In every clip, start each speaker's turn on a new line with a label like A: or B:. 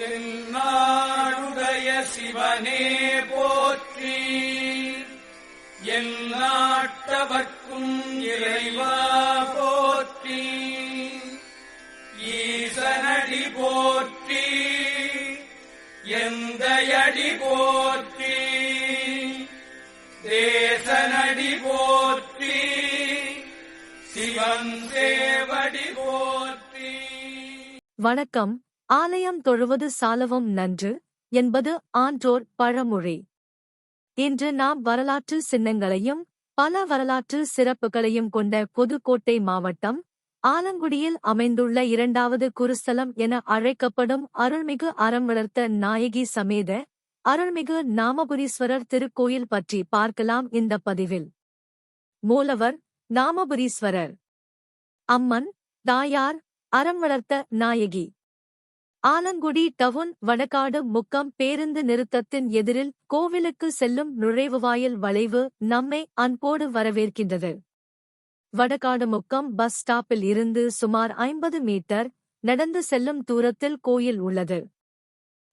A: தென்னாடுடைய சிவனே போற்றி, எந்நாட்டவர்க்கும் இறைவா போற்றி, ஈசனடி போற்றி, எந்தையடி போற்றி, தேசனடி போற்றி, சிவன் தேவடி போற்றி.
B: வணக்கம். ஆலயம் தொழுவது சாலவும் நன்று என்பது ஆன்றோர் பழமொழி. இன்று நாம் வரலாற்று சின்னங்களையும் பல வரலாற்று சிறப்புகளையும் கொண்ட புதுக்கோட்டை மாவட்டம் ஆலங்குடியில் அமைந்துள்ள இரண்டாவது குருஸ்தலம் என அழைக்கப்படும் அருள்மிகு அறம் வளர்த்த நாயகி சமேத அருள்மிகு நாமபுரீஸ்வரர் திருக்கோயில் பற்றி பார்க்கலாம் இந்த பதிவில். மூலவர் நாமபுரீஸ்வரர், அம்மன் தாயார் அறம் வளர்த்த நாயகி. ஆலங்குடி டவுன் வடகாடு முக்கம் பேருந்து நிறுத்தத்தின் எதிரில் கோவிலுக்கு செல்லும் நுழைவுவாயில் வளைவு நம்மை அன்போடு வரவேற்கின்றது. வடகாடு முக்கம் பஸ் ஸ்டாப்பில் இருந்து சுமார் 50 மீட்டர் நடந்து செல்லும் தூரத்தில் கோயில் உள்ளது.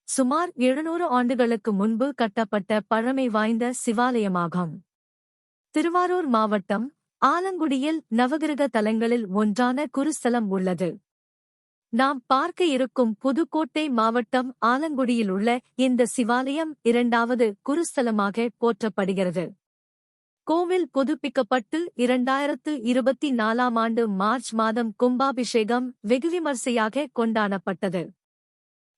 B: சுமார் 700 ஆண்டுகளுக்கு முன்பு கட்டப்பட்ட பழமை வாய்ந்த சிவாலயமாகும். திருவாரூர் மாவட்டம் ஆலங்குடியில் நவகிரக தலங்களில் ஒன்றான குருஸ்தலம் உள்ளது. நாம் பார்க்க இருக்கும் புதுக்கோட்டை மாவட்டம் ஆலங்குடியில் உள்ள இந்த சிவாலயம் இரண்டாவது குருஸ்தலமாக போற்றப்படுகிறது. கோவில் புதுப்பிக்கப்பட்டு 2024ஆம் ஆண்டு மார்ச் மாதம் கும்பாபிஷேகம் வெகுவிமர்சையாக கொண்டாடப்பட்டது.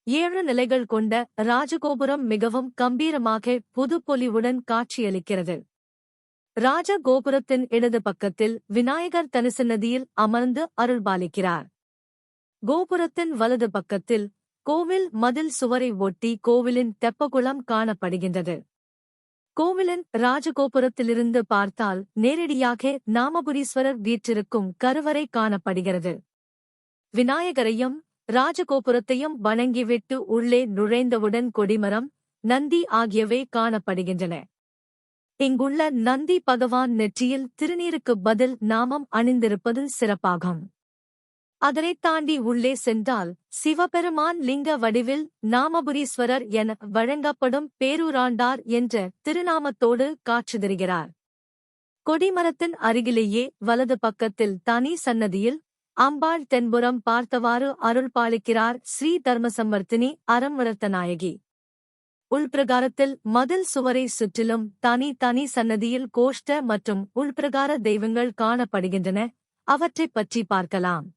B: 7 நிலைகள் கொண்ட ராஜகோபுரம் மிகவும் கம்பீரமாக புதுப்பொலிவுடன் காட்சியளிக்கிறது. ராஜகோபுரத்தின் இடது பக்கத்தில் விநாயகர் தனிசன்னதியில் அமர்ந்து அருள்பாலிக்கிறார். கோபுரத்தின் வலது பக்கத்தில் கோவில் மதில் சுவரை ஒட்டி கோவிலின் தெப்பகுளம் காணப்படுகின்றது. கோவிலின் ராஜகோபுரத்திலிருந்து பார்த்தால் நேரடியாக நாமபுரீஸ்வரர் வீற்றிருக்கும் கருவறை காணப்படுகிறது. விநாயகரையும் ராஜகோபுரத்தையும் வணங்கிவிட்டு உள்ளே நுழைந்தவுடன் கொடிமரம், நந்தி ஆகியவை காணப்படுகின்றன. இங்குள்ள நந்தி பகவான் நெற்றியில் திருநீருக்கு பதில் நாமம் அணிந்திருப்பது சிறப்பாகும். அதனைத் தாண்டி உள்ளே சென்றால் சிவபெருமான் லிங்க வடிவில் நாமபுரீஸ்வரர் என வழங்கப்படும் பேரூராண்டார் என்ற திருநாமத்தோடு காட்சி தருகிறார். கொடிமரத்தின் அருகிலேயே வலது பக்கத்தில் தனி சன்னதியில் அம்பாள் தென்புறம் பார்த்தவாறு அருள்பாலிக்கிறார் ஸ்ரீ தர்மசம்மர்த்தினி அறம் வளர்த்த நாயகி. உள்பிரகாரத்தில் மதில் சுவரை சுற்றிலும் தனி சன்னதியில் கோஷ்ட மற்றும் உள்பிரகார தெய்வங்கள் காணப்படுகின்றன. அவற்றைப் பற்றி பார்க்கலாம்.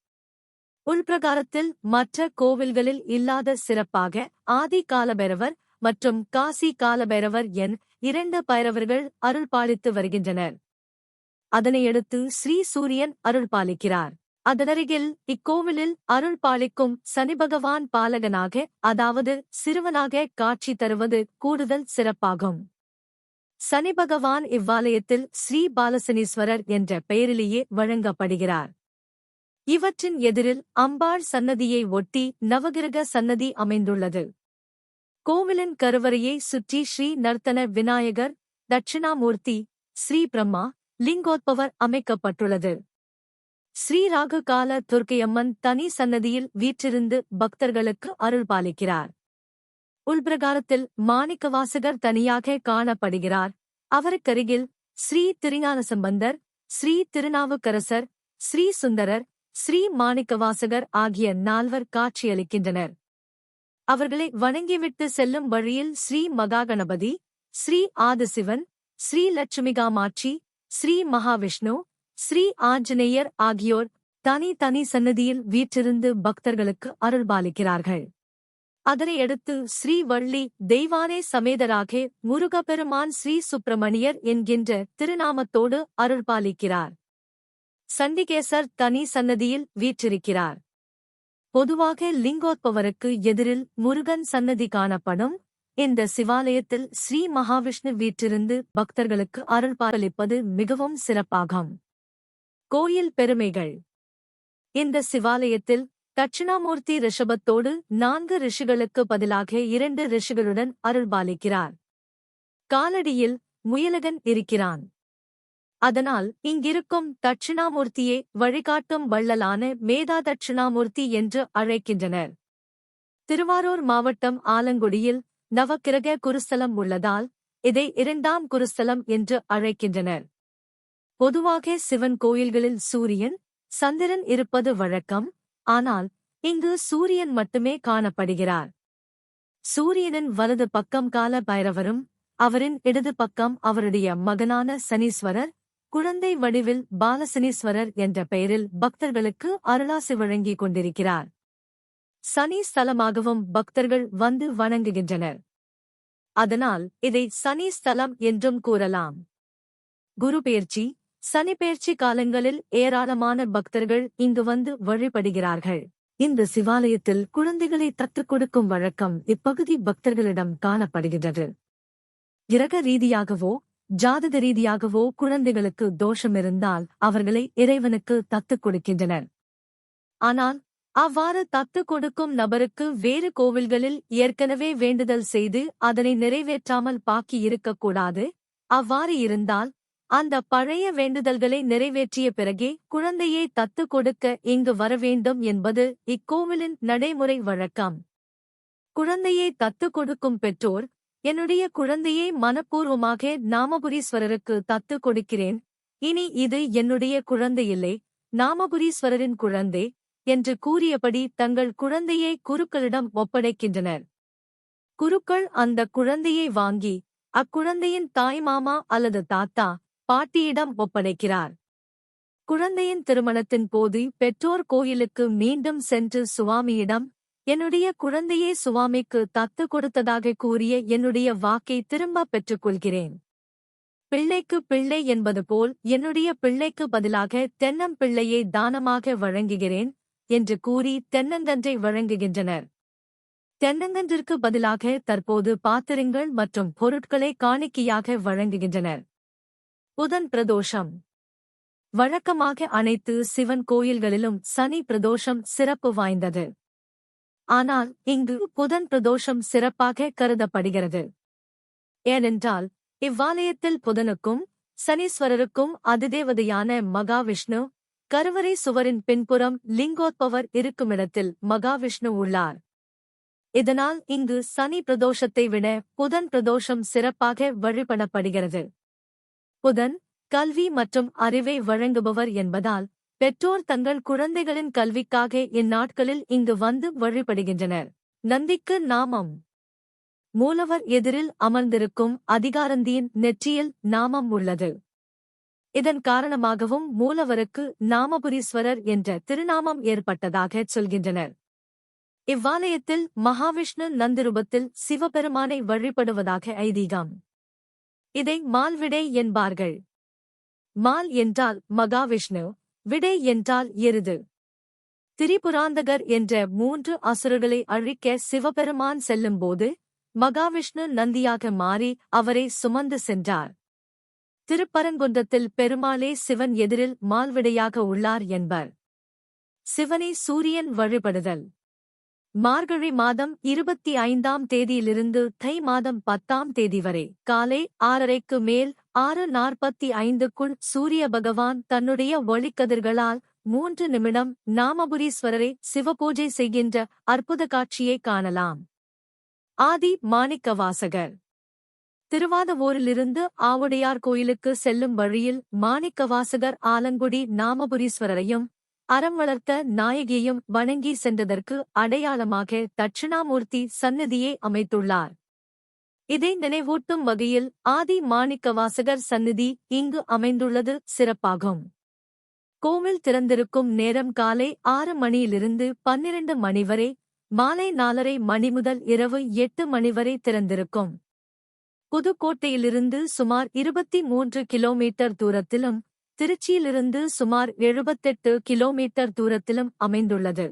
B: உள்பிரகாரத்தில் மற்ற கோவில்களில் இல்லாத சிறப்பாக ஆதி காலபைரவர் மற்றும் காசி காலபைரவர் என் 2 பைரவர்கள் அருள்பாலித்து வருகின்றனர். அதனையடுத்து ஸ்ரீ சூரியன் அருள்பாலிக்கிறார். அதனருகில் இக்கோவிலில் அருள்பாலிக்கும் சனிபகவான் பாலகனாக, அதாவது சிறுவனாக காட்சி தருவது கூடுதல் சிறப்பாகும். சனிபகவான் இவ்வாலயத்தில் ஸ்ரீ பாலசனீஸ்வரர் என்ற பெயரிலேயே வழங்கப்படுகிறார். இவற்றின் எதிரில் அம்பாள் சன்னதியை ஒட்டி நவகிரக சன்னதி அமைந்துள்ளது. கோவிலின் கருவறையை சுற்றி ஸ்ரீ நர்த்தன விநாயகர், தட்சிணாமூர்த்தி, ஸ்ரீ பிரம்மா, லிங்கோத்பவர் அமைக்கப்பட்டுள்ளது. ஸ்ரீ ராகு கால துர்க்கையம்மன் தனி சன்னதியில் வீற்றிருந்து பக்தர்களுக்கு அருள்பாலிக்கிறார். உள்பிரகாரத்தில் மாணிக்கவாசகர் தனியாக காணப்படுகிறார். அவருக்கருகில் ஸ்ரீ திருஞானசம்பந்தர், ஸ்ரீ திருநாவுக்கரசர், ஸ்ரீ சுந்தரர், ஸ்ரீ மாணிக்கவாசகர் ஆகிய 4 காட்சியளிக்கின்றனர். அவர்களை வணங்கிவிட்டு செல்லும் வழியில் ஸ்ரீ மகாகணபதி, ஸ்ரீ ஆதிசிவன், ஸ்ரீ லட்சுமிகாமாட்சி, ஸ்ரீ மகாவிஷ்ணு, ஸ்ரீ ஆஞ்சநேயர் ஆகியோர் தனி சன்னதியில் வீற்றிருந்து பக்தர்களுக்கு அருள்பாலிக்கிறார்கள். அதனையடுத்து ஸ்ரீ வள்ளி தெய்வானே சமேதராக முருகப்பெருமான் ஸ்ரீ சுப்பிரமணியர் என்கின்ற திருநாமத்தோடு அருள்பாலிக்கிறார். சண்டிகேசர் தனி சன்னதியில் வீற்றிருக்கிறார். பொதுவாக லிங்கோத்பவருக்கு எதிரில் முருகன் சன்னதி காணப்படும். இந்த சிவாலயத்தில் ஸ்ரீ மகாவிஷ்ணு வீற்றிருந்து பக்தர்களுக்கு அருள்பாலிப்பது மிகவும் சிறப்பாகும். கோயில் பெருமைகள். இந்த சிவாலயத்தில் தட்சிணாமூர்த்தி ரிஷபத்தோடு 4 ரிஷிகளுக்கு பதிலாக 2 ரிஷிகளுடன் அருள்பாலிக்கிறார். காலடியில் முயலகன் இருக்கிறான். அதனால் இங்கிருக்கும் தட்சிணாமூர்த்தியே வழிகாட்டும் வள்ளலான மேதா தட்சிணாமூர்த்தி என்று அழைக்கின்றனர். திருவாரூர் மாவட்டம் ஆலங்குடியில் நவக்கிரக குருஸ்தலம் உள்ளதால் இதை இரண்டாம் குருஸ்தலம் என்று அழைக்கின்றனர். பொதுவாக சிவன் கோயில்களில் சூரியன், சந்திரன் இருப்பது வழக்கம். ஆனால் இங்கு சூரியன் மட்டுமே காணப்படுகிறார். சூரியனின் வலது பக்கம் கால பைரவரும் அவரின் இடது பக்கம் அவருடைய மகனான சனீஸ்வரர், குழந்தை வடிவில் பாலசனீஸ்வரர் என்ற பெயரில் பக்தர்களுக்கு அருளாசி வழங்கிக் கொண்டிருக்கிறார். சனி ஸ்தலமாகவும் பக்தர்கள் வந்து வணங்குகின்றனர். அதனால் இதை சனி ஸ்தலம் என்றும் கூறலாம். குரு பெயர்ச்சி, சனி பெயர்ச்சி காலங்களில் ஏராளமான பக்தர்கள் இங்கு வந்து வழிபடுகிறார்கள். இந்த சிவாலயத்தில் குழந்தைகளை தத்துக் கொடுக்கும் வழக்கம் இப்பகுதி பக்தர்களிடம் காணப்படுகின்றது. கிரக ரீதியாகவோ ஜாதக ரீதியாகவோ குழந்தைகளுக்கு தோஷமிருந்தால் அவர்களை இறைவனுக்கு தத்துக் கொடுக்கின்றனர். ஆனால் அவ்வாறு தத்துக் கொடுக்கும் நபருக்கு வேறு கோவில்களில் ஏற்கனவே வேண்டுதல் செய்து அதனை நிறைவேற்றாமல் பாக்கி இருக்கக்கூடாது. அவ்வாறு இருந்தால் அந்த பழைய வேண்டுதல்களை நிறைவேற்றிய பிறகே குழந்தையை தத்துக் கொடுக்க இங்கு வரவேண்டும் என்பது இக்கோவிலின் நடைமுறை வழக்கம். குழந்தையை தத்துக் கொடுக்கும் பெற்றோர், என்னுடைய குழந்தையை மனப்பூர்வமாக நாமபுரீஸ்வரருக்கு தத்துக் கொடுக்கிறேன், இனி இது என்னுடைய குழந்தையில்லை, நாமபுரீஸ்வரரின் குழந்தை என்று கூறியபடி தங்கள் குழந்தையை குருக்களிடம் ஒப்படைக்கின்றனர். குருக்கள் அந்த குழந்தையை வாங்கி அக்குழந்தையின் தாய்மாமா அல்லது தாத்தா, பாட்டியிடம் ஒப்படைக்கிறார். குழந்தையின் திருமணத்தின் போது பெற்றோர் கோயிலுக்கு மீண்டும் சென்று சுவாமியிடம், என்னுடைய குழந்தையை சுவாமிக்கு தத்து கொடுத்ததாக கூறிய என்னுடைய வாக்கை திரும்ப பெற்றுக்கொள்கிறேன். பிள்ளைக்கு பிள்ளை என்பது போல் என்னுடைய பிள்ளைக்கு பதிலாக தென்னம்பிள்ளையை தானமாக வழங்குகிறேன் என்று கூறி தென்னங்கன்றை வழங்குகின்றனர். தென்னங்கன்றிற்கு பதிலாக தற்போது பாத்திரங்கள் மற்றும் பொருட்களை காணிக்கையாக வழங்குகின்றனர். புதன் பிரதோஷம். வழக்கமாக அனைத்து சிவன் கோயில்களிலும் சனி பிரதோஷம் சிறப்பு வாய்ந்தது. ஆனால் இங்கு புதன் பிரதோஷம் சிறப்பாக கருதப்படுகிறது. ஏனென்றால் இவ்வாலயத்தில் புதனுக்கும் சனீஸ்வரருக்கும் அதிதேவதையான மகாவிஷ்ணு, கருவறை சுவரின் பின்புறம் லிங்கோத்பவர் இருக்குமிடத்தில் மகாவிஷ்ணு உள்ளார். இதனால் இங்கு சனி பிரதோஷத்தை விட புதன் பிரதோஷம் சிறப்பாக வழிபடப்படுகிறது. புதன் கல்வி மற்றும் அறிவை வழங்குபவர் என்பதால் பெற்றோர் தங்கள் குழந்தைகளின் கல்விக்காக இந்நாட்களில் இங்கு வந்து வழிபடுகின்றனர். நந்திக்கு நாமம். மூலவர் எதிரில் அமர்ந்திருக்கும் அதிகாரந்தியின் நெற்றியில் நாமம் உள்ளது. இதன் காரணமாகவும் மூலவருக்கு நாமபுரீஸ்வரர் என்ற திருநாமம் ஏற்பட்டதாகச் சொல்கின்றனர். இவ்வாலயத்தில் மகாவிஷ்ணு நந்திரூபத்தில் சிவபெருமானை வழிபடுவதாக ஐதீகம். இதை மால் விடை என்பார்கள். மால் என்றால் மகாவிஷ்ணு, விடை என்றால் எருது. திரிபுராந்தகர் என்ற 3 அசுரர்களை அழிக்க சிவபெருமான் செல்லும்போது மகாவிஷ்ணு நந்தியாக மாறி அவரை சுமந்து சென்றார். திருப்பரங்குன்றத்தில் பெருமாளே சிவன் எதிரில் மால்விடையாக உள்ளார் என்பர். சிவனை சூரியன் வழிபடுதல். மார்கழி மாதம் 25ஆம் தேதியிலிருந்து தை மாதம் 10ஆம் தேதி வரை காலை 6:30க்கு மேல் 6:45க்குள் சூரிய பகவான் தன்னுடைய ஒளிக்கதிர்களால் 3 நிமிடம் நாமபுரீஸ்வரரை சிவபூஜை செய்கின்ற அற்புத காட்சியை காணலாம். ஆதி மாணிக்கவாசகர். திருவாதவூரிலிருந்து ஆவுடையார் கோயிலுக்கு செல்லும் வழியில் மாணிக்கவாசகர் ஆலங்குடி நாமபுரீஸ்வரரையும் அறம் வளர்த்த நாயகியையும் வணங்கி சென்றதற்கு அடையாளமாக தட்சிணாமூர்த்தி சந்நிதியை அமைத்துள்ளார். இதை நினைவூட்டும் வகையில் ஆதி மாணிக்கவாசகர் சந்நிதி இங்கு அமைந்துள்ளது சிறப்பாகும். கோவில் திறந்திருக்கும் நேரம் காலை 6 மணியிலிருந்து 12 மணி வரை, மாலை 4:30 மணி முதல் இரவு 8 மணி வரை திறந்திருக்கும். புதுக்கோட்டையிலிருந்து சுமார் 23 கிலோமீட்டர் தூரத்திலும் திருச்சியிலிருந்து சுமார் 78 கிலோமீட்டர் தூரத்திலும் அமைந்துள்ளது.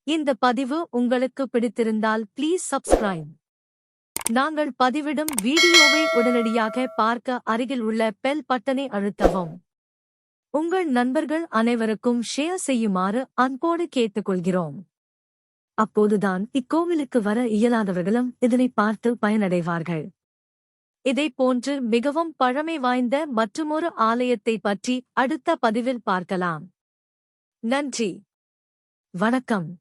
B: இந்த பதிவு உங்களுக்கு பிடித்திருந்தால் ப்ளீஸ் சப்ஸ்கிரைப். நாங்கள் பதிவிடும் வீடியோவை உடனடியாக பார்க்க அருகில் உள்ள பெல் பட்டனை அழுத்தவும். உங்கள் நண்பர்கள் அனைவருக்கும் ஷேர் செய்யுமாறு அன்போடு கேட்டுக்கொள்கிறோம். அப்போதுதான் இக்கோவிலுக்கு வர இயலாதவர்களும் இதனை பார்த்து பயனடைவார்கள். இதை போன்று மிகவும் பழமை வாய்ந்த மற்றுமொரு ஆலயத்தை பற்றி அடுத்த பதிவில் பார்க்கலாம். நன்றி. வணக்கம்.